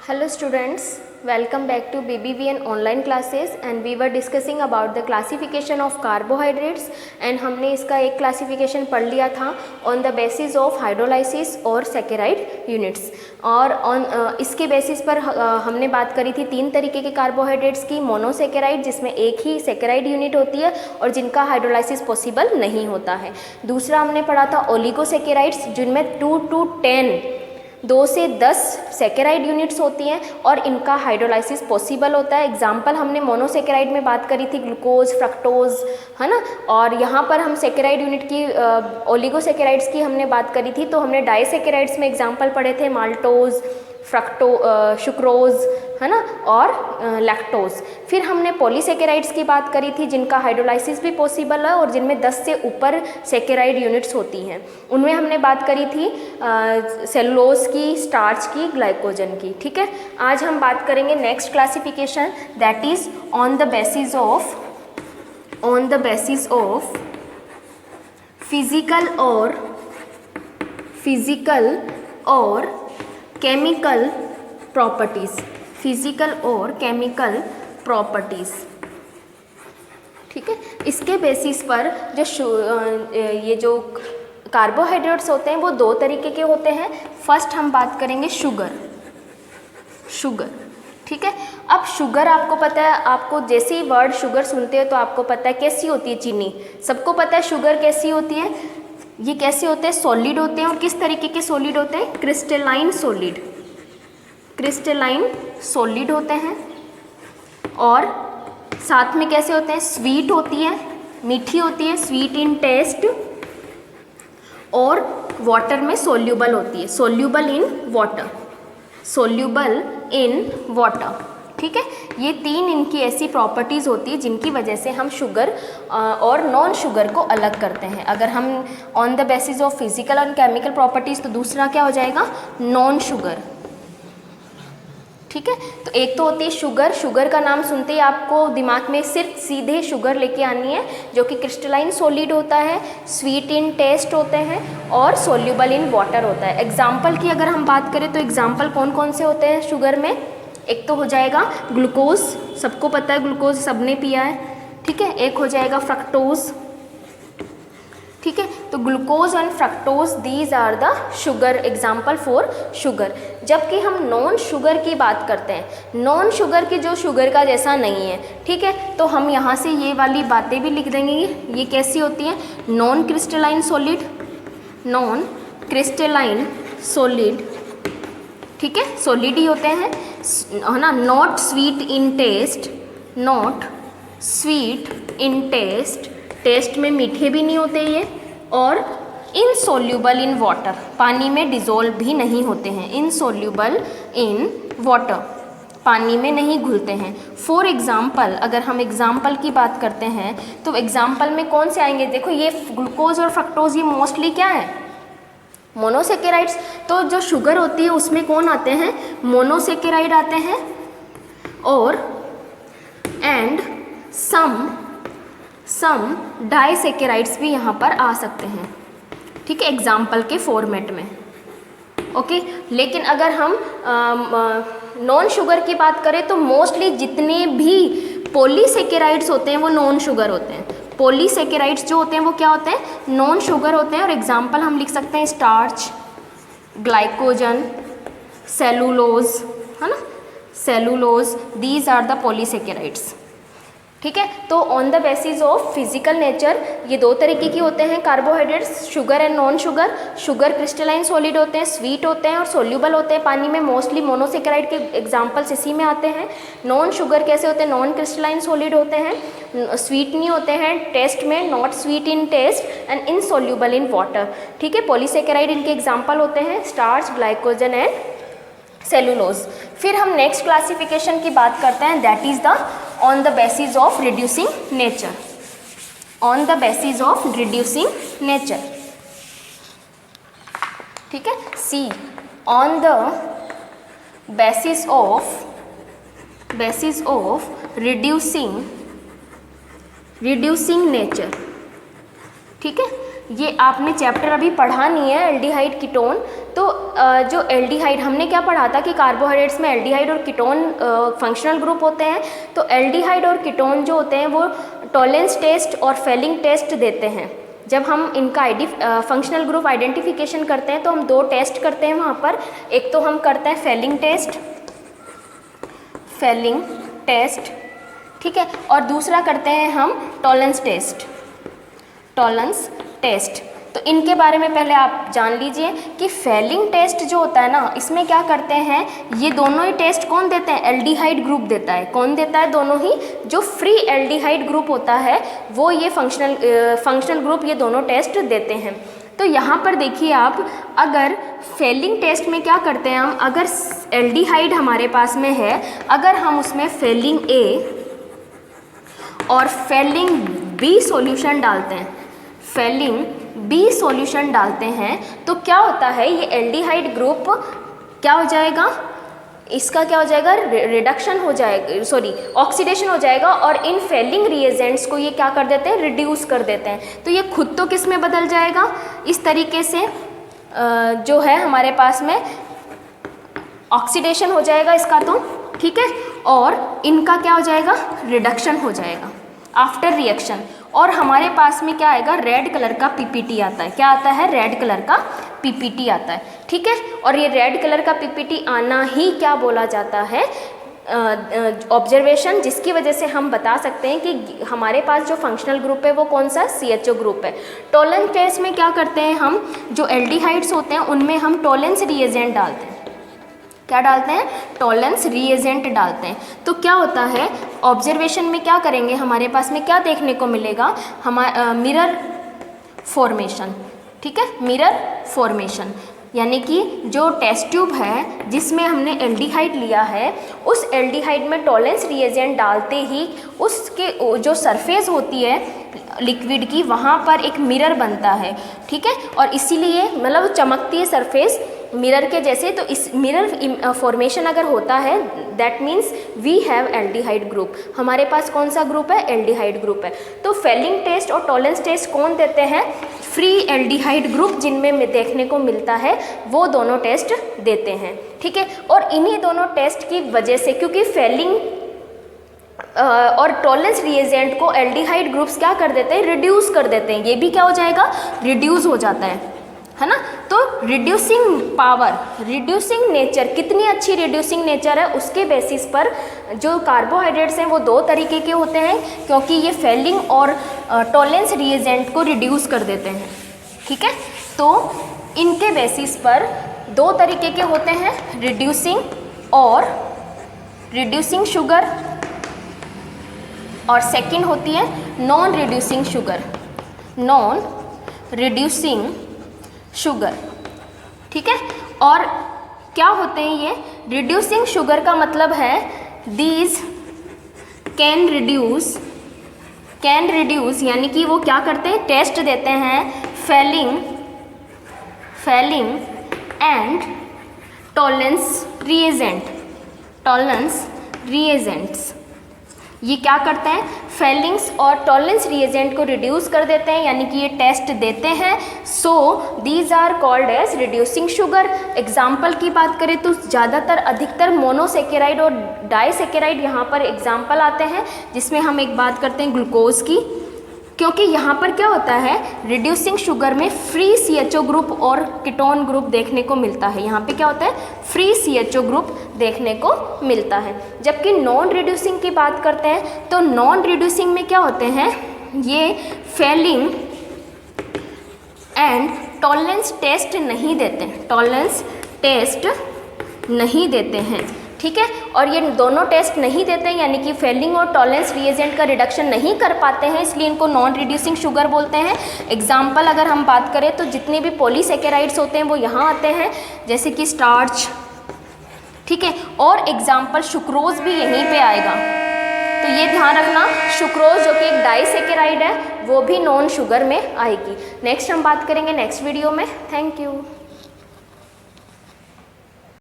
Hello students, welcome back to BBVN online classes and we were discussing about the classification of carbohydrates and हमने इसका एक classification पढ़ लिया था on the basis of hydrolysis और saccharide units और इसके basis पर हमने बात करी थी तीन तरीके के carbohydrates की, मोनोसेकेराइड जिसमें एक ही सेकेराइड यूनिट होती है और जिनका हाइड्रोलाइसिस पॉसिबल नहीं होता है। दूसरा हमने पढ़ा था ओलिगोसेकेराइड्स जिनमें 2 से 10 सेकेराइड यूनिट्स होती हैं और इनका हाइड्रोलाइसिस पॉसिबल होता है। एग्जाम्पल हमने मोनोसेकेराइड में बात करी थी ग्लूकोज, फ्रक्टोज, है ना। और यहाँ पर हम सेकेराइड यूनिट की ओलिगोसेकेराइड्स की हमने बात करी थी, तो हमने डाइसेकेराइड्स में एग्जाम्पल पढ़े थे माल्टोज, सुक्रोज, है ना, और लैक्टोज। फिर हमने पॉलीसेकेराइड्स की बात करी थी जिनका हाइड्रोलाइसिस भी पॉसिबल है और जिनमें 10 से ऊपर सेकेराइड यूनिट्स होती हैं। उनमें हमने बात करी थी सेलुलोज की, स्टार्च की, ग्लाइकोजन की। ठीक है, आज हम बात करेंगे next classification that is on the basis of physical और केमिकल प्रॉपर्टीज़। ठीक है, इसके बेसिस पर ये जो कार्बोहाइड्रेट्स होते हैं वो दो तरीके के होते हैं। फर्स्ट हम बात करेंगे शुगर। ठीक है, अब शुगर आपको पता है, आपको जैसे ही वर्ड शुगर सुनते हो तो आपको पता है कैसी होती है चीनी। सबको पता है शुगर कैसी होती है, ये कैसे होते हैं, सॉलिड होते हैं। और किस तरीके के सॉलिड होते हैं, क्रिस्टलाइन सॉलिड होते हैं। और साथ में कैसे होते हैं, स्वीट होती है, मीठी होती है, स्वीट इन टेस्ट, और वाटर में सोल्यूबल होती है, सोल्यूबल इन वाटर। ठीक है, ये तीन इनकी ऐसी प्रॉपर्टीज़ होती है जिनकी वजह से हम शुगर और नॉन शुगर को अलग करते हैं। अगर हम on the basis of physical और केमिकल प्रॉपर्टीज़, तो दूसरा क्या हो जाएगा, नॉन शुगर। ठीक है, तो एक तो होती है शुगर का नाम सुनते ही आपको दिमाग में सिर्फ सीधे शुगर लेके आनी है, जो कि क्रिस्टलाइन सॉलिड होता है, स्वीट इन टेस्ट होते हैं और सोल्यूबल इन वाटर होता है। एग्जाम्पल की अगर हम बात करें तो एग्जाम्पल कौन कौन से होते हैं शुगर में, एक तो हो जाएगा ग्लूकोज, सबको पता है ग्लूकोज, सबने पिया है। ठीक है, एक हो जाएगा फ्रक्टोज। ठीक है, तो glucose and fructose these are the sugar example for sugar. जबकि हम नॉन शुगर की बात करते हैं, नॉन शुगर की जो शुगर का जैसा नहीं है। ठीक है, तो हम यहाँ से ये वाली बातें भी लिख देंगे, ये कैसी होती हैं, नॉन क्रिस्टलाइन सॉलिड। ठीक है, सॉलिड ही होते हैं, है ना। Not sweet in taste, taste में मीठे भी नहीं होते ये, और इनसोल्यूबल इन वाटर, पानी में डिज़ोल्व भी नहीं होते हैं, इनसोल्यूबल इन वाटर, पानी में नहीं घुलते हैं। फॉर एग्ज़ाम्पल, अगर हम एग्ज़ाम्पल की बात करते हैं तो एग्ज़ाम्पल में कौन से आएंगे, देखो ये ग्लूकोज और फ्रक्टोज ये मोस्टली क्या है, मोनोसेकेराइड्स। तो जो शुगर होती है उसमें कौन आते हैं, मोनोसेकेराइड आते हैं, और एंड सम डाइसेकेराइड्स भी यहाँ पर आ सकते हैं। ठीक है, एग्जाम्पल के फॉर्मेट में। ओके, लेकिन अगर हम नॉन शुगर की बात करें तो मोस्टली जितने भी पॉलीसेकेराइड्स होते हैं वो नॉन शुगर होते हैं। पॉलीसेकेराइड्स जो होते हैं वो क्या होते हैं, नॉन शुगर होते हैं। और एग्जाम्पल हम लिख सकते हैं स्टार्च, ग्लाइकोजन, सेलुलोज, है ना, cellulose, these are the polysaccharides. ठीक है, तो on the basis of physical nature ये दो तरीके की होते हैं carbohydrates, sugar and non sugar. Sugar crystalline solid होते हैं, स्वीट होते हैं और सोल्यूबल होते हैं पानी में, मोस्टली मोनोसेकेराइड के एग्जाम्पल्स इसी में आते हैं। नॉन शुगर कैसे होते हैं, नॉन क्रिस्टलाइन सॉलिड होते हैं, स्वीट नहीं होते हैं टेस्ट में, not sweet in taste and insoluble in water. ठीक है, पॉलीसेकेराइड इनके एग्जाम्पल होते हैं स्टार्च, ग्लाइकोजन एंड सेलुलोज। फिर हम नेक्स्ट क्लासिफिकेशन की बात करते हैं that is the on the basis of reducing nature. ठीक है, see on the basis of reducing nature. ठीक है, ये आपने चैप्टर अभी पढ़ा नहीं है एल्डिहाइड कीटोन। तो जो एल्डिहाइड हमने क्या पढ़ा था कि कार्बोहाइड्रेट्स में एल्डिहाइड और कीटोन फंक्शनल ग्रुप होते हैं। तो एल्डिहाइड और कीटोन जो होते हैं वो टॉलेंस टेस्ट और फेलिंग टेस्ट देते हैं। जब हम इनका फंक्शनल ग्रुप आइडेंटिफिकेशन करते हैं तो हम दो टेस्ट करते हैं वहाँ पर। एक तो हम करते हैं फेलिंग टेस्ट, ठीक है, और दूसरा करते हैं हम टॉलेंस टेस्ट। तो इनके बारे में पहले आप जान लीजिए कि फेलिंग टेस्ट जो होता है ना, इसमें क्या करते हैं, ये दोनों ही टेस्ट कौन देते हैं, एल्डिहाइड ग्रुप देता है। कौन देता है, दोनों ही। जो फ्री एल्डिहाइड ग्रुप होता है वो ये फंक्शनल ग्रुप ये दोनों टेस्ट देते हैं। तो यहाँ पर देखिए आप, अगर फेलिंग टेस्ट में क्या करते हैं हम, अगर एल्डिहाइड हमारे पास में है, अगर हम उसमें फेलिंग ए और फेलिंग बी सॉल्यूशन डालते हैं, तो क्या होता है, ये एल्डिहाइड ग्रुप क्या हो जाएगा, इसका क्या हो जाएगा, रिडक्शन हो जाएगा, सॉरी ऑक्सीडेशन हो जाएगा, और इन फेलिंग रिएजेंट्स को ये क्या कर देते हैं, रिड्यूस कर देते हैं। तो ये खुद तो किस में बदल जाएगा, इस तरीके से जो है हमारे पास में ऑक्सीडेशन हो जाएगा इसका, तो ठीक है, और इनका क्या हो जाएगा, रिडक्शन हो जाएगा आफ्टर रिएक्शन। और हमारे पास में क्या आएगा, रेड कलर का पीपीटी आता है। क्या आता है, रेड कलर का पीपीटी आता है, ठीक है। और ये रेड कलर का पीपीटी आना ही क्या बोला जाता है, ऑब्जर्वेशन, जिसकी वजह से हम बता सकते हैं कि हमारे पास जो फंक्शनल ग्रुप है वो कौन सा, CHO ग्रुप है। टॉलेंस टेस्ट में क्या करते हैं हम, जो एल्डिहाइड्स होते हैं उनमें हम टॉलेंस रिएजेंट डालते हैं। क्या डालते हैं, टॉलेंस रिएजेंट डालते हैं। तो क्या होता है, ऑब्जर्वेशन में क्या करेंगे, हमारे पास में क्या देखने को मिलेगा, मिरर फॉर्मेशन, ठीक है, मिरर फॉर्मेशन, यानी कि जो टेस्ट ट्यूब है जिसमें हमने एल्डिहाइड लिया है, उस एल्डिहाइड में टॉलेंस रिएजेंट डालते ही उसके जो सरफेस होती है लिक्विड की, वहाँ पर एक मिरर बनता है, ठीक है, और इसीलिए मतलब चमकती है सरफेस मिरर के जैसे। तो इस मिरर फॉर्मेशन अगर होता है, that means we have aldehyde group, हमारे पास कौन सा ग्रुप है, एल्डिहाइड ग्रुप है। तो फेलिंग टेस्ट और टॉलेंस टेस्ट कौन देते हैं, फ्री एल्डिहाइड ग्रुप जिनमें देखने को मिलता है वो दोनों टेस्ट देते हैं, ठीक है। और इन्हीं दोनों टेस्ट की वजह से, क्योंकि फेलिंग और टॉलेंस रिएजेंट को एल्डिहाइड ग्रुप्स क्या कर देते हैं, रिड्यूस कर देते हैं। ये भी क्या हो जाएगा, रिड्यूस हो जाता है ना। तो रिड्यूसिंग पावर, रिड्यूसिंग नेचर, कितनी अच्छी रिड्यूसिंग नेचर है, उसके बेसिस पर जो कार्बोहाइड्रेट्स हैं वो दो तरीके के होते हैं, क्योंकि ये फेलिंग और टॉलेंस रिएजेंट को रिड्यूस कर देते हैं, ठीक है। तो इनके बेसिस पर दो तरीके के होते हैं, रिड्यूसिंग शुगर, और सेकंड होती है नॉन रिड्यूसिंग शुगर, ठीक है। और क्या होते हैं ये रिड्यूसिंग शुगर का मतलब है, दीज कैन रिड्यूस, यानी कि वो क्या करते हैं, टेस्ट देते हैं फेलिंग एंड टॉलेंस रिएजेंट्स। ये क्या करते हैं, फेलिंग्स और टॉलेंस रिएजेंट को रिड्यूस कर देते हैं, यानी कि ये टेस्ट देते हैं। So these are called as reducing sugar. Example की बात करें तो ज़्यादातर अधिकतर मोनोसेकेराइड और डाइसेकेराइड यहाँ पर एग्जाम्पल आते हैं, जिसमें हम एक बात करते हैं ग्लूकोज की, क्योंकि यहाँ पर क्या होता है, रिड्यूसिंग शुगर में फ्री CHO ग्रुप और कीटोन ग्रुप देखने को मिलता है। यहाँ पे क्या होता है, फ्री CHO ग्रुप देखने को मिलता है। जबकि नॉन रिड्यूसिंग की बात करते हैं तो नॉन रिड्यूसिंग में क्या होते हैं, ये फेलिंग एंड टॉलेंस टेस्ट नहीं देते हैं, ठीक है। और ये दोनों टेस्ट नहीं देते हैं, यानी कि फेलिंग और टॉलेंस रिएजेंट का रिडक्शन नहीं कर पाते हैं, इसलिए इनको नॉन रिड्यूसिंग शुगर बोलते हैं। एग्जाम्पल अगर हम बात करें तो जितने भी पॉलीसेकेराइड्स होते हैं वो यहाँ आते हैं, जैसे कि स्टार्च, ठीक है। और एग्जाम्पल सुक्रोज भी यहीं पे आएगा, तो ये ध्यान रखना, सुक्रोज जो कि एक डाइसेकेराइड है वो भी नॉन शुगर में आएगी। नेक्स्ट हम बात करेंगे नेक्स्ट वीडियो में। Thank you.